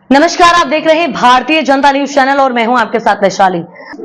नमस्कार, आप देख रहे हैं भारतीय जनता न्यूज चैनल और मैं हूं आपके साथ वैशाली।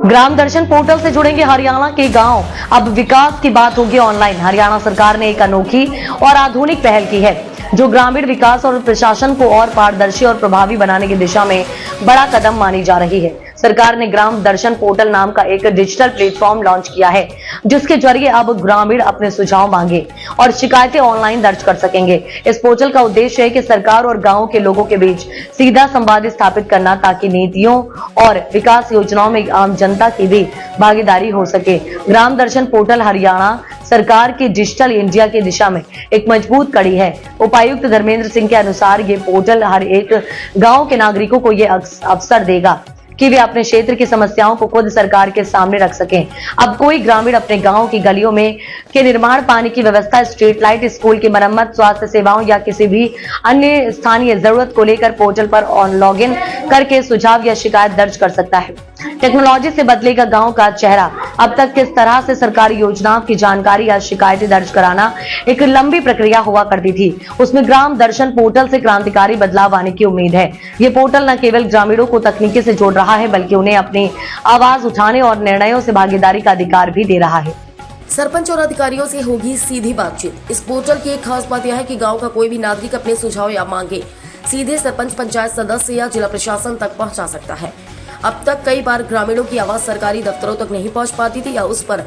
ग्राम दर्शन पोर्टल से जुड़ेंगे हरियाणा के गांव। अब विकास की बात होगी ऑनलाइन। हरियाणा सरकार ने एक अनोखी और आधुनिक पहल की है जो ग्रामीण विकास और प्रशासन को और पारदर्शी और प्रभावी बनाने की दिशा में बड़ा कदम मानी जा रही है। सरकार ने ग्राम दर्शन पोर्टल नाम का एक डिजिटल प्लेटफॉर्म लॉन्च किया है जिसके जरिए अब ग्रामीण अपने सुझाव मांगे और शिकायतें ऑनलाइन दर्ज कर सकेंगे। इस पोर्टल का उद्देश्य है कि सरकार और गांव के लोगों के बीच सीधा संवाद स्थापित करना ताकि नीतियों और विकास योजनाओं में आम जनता की भी भागीदारी हो सके। ग्राम दर्शन पोर्टल हरियाणा सरकार की डिजिटल इंडिया की दिशा में एक मजबूत कड़ी है। उपायुक्त धर्मेंद्र सिंह के अनुसार ये पोर्टल हर एक गांव के नागरिकों को ये अवसर देगा कि वे अपने क्षेत्र की समस्याओं को खुद सरकार के सामने रख सकें। अब कोई ग्रामीण अपने गांव की गलियों में के निर्माण, पानी की व्यवस्था, स्ट्रीट लाइट, स्कूल की मरम्मत, स्वास्थ्य सेवाओं या किसी भी अन्य स्थानीय जरूरत को लेकर पोर्टल पर लॉगिन करके सुझाव या शिकायत दर्ज कर सकता है। टेक्नोलॉजी से बदलेगा गांव का चेहरा। अब तक किस तरह से सरकारी योजनाओं की जानकारी या शिकायतें दर्ज कराना एक लंबी प्रक्रिया हुआ करती थी, उसमें ग्राम दर्शन पोर्टल से क्रांतिकारी बदलाव आने की उम्मीद है। ये पोर्टल न केवल ग्रामीणों को तकनीकी से जोड़ रहा है बल्कि उन्हें अपनी आवाज उठाने और निर्णयों से भागीदारी का अधिकार भी दे रहा है। सरपंच और अधिकारियों से होगी सीधी बातचीत। इस पोर्टल की एक खास बात यह है कि गांव का कोई भी नागरिक अपने सुझाव या मांगे सीधे सरपंच, पंचायत सदस्य या जिला प्रशासन तक पहुंचा सकता है। अब तक कई बार ग्रामीणों की आवाज सरकारी दफ्तरों तक नहीं पहुंच पाती थी या उस पर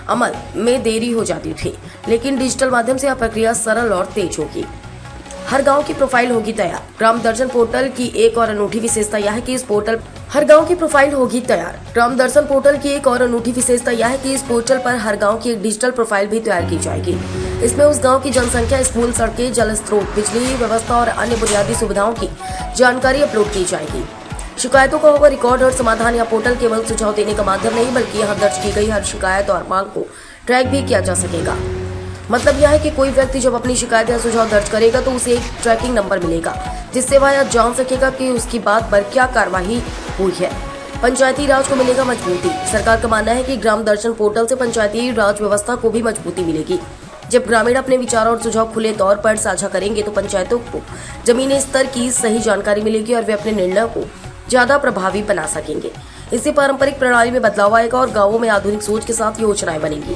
अमल में देरी हो जाती थी, लेकिन डिजिटल माध्यम से यह प्रक्रिया सरल और तेज होगी। हर गांव की प्रोफाइल होगी तैयार। ग्राम दर्शन पोर्टल की एक और अनूठी विशेषता यह है कि इस पोर्टल हर गांव की प्रोफाइल होगी तैयार। ग्राम दर्शन पोर्टल की एक और अनूठी विशेषता यह है कि इस पोर्टल पर हर गांव की एक डिजिटल प्रोफाइल भी तैयार की जाएगी। इसमें उस गांव की जनसंख्या, स्कूल, सड़कें, जल स्रोत, बिजली व्यवस्था और अन्य बुनियादी सुविधाओं की जानकारी अपलोड की जाएगी। शिकायतों का होगा रिकॉर्ड और समाधान। या पोर्टल केवल सुझाव देने का माध्यम नहीं बल्कि यहाँ दर्ज की गई हर शिकायत और मांग को ट्रैक भी किया जा सकेगा। मतलब यह है कि कोई व्यक्ति जब अपनी शिकायत या सुझाव दर्ज करेगा तो उसे एक ट्रैकिंग नंबर मिलेगा जिससे वह यह जान सकेगा कि उसकी बात पर क्या कार्रवाई हुई है। पंचायती राज को मिलेगा मजबूती। सरकार का मानना है कि ग्राम दर्शन पोर्टल से पंचायती राज व्यवस्था को भी मजबूती मिलेगी। जब ग्रामीण अपने विचार और सुझाव खुले तौर पर साझा करेंगे तो पंचायतों को जमीनी स्तर की सही जानकारी मिलेगी और वे अपने निर्णयों को ज्यादा प्रभावी बना सकेंगे। इससे पारंपरिक प्रणाली में बदलाव आएगा और गांवों में आधुनिक सोच के साथ योजनाएं बनेंगी।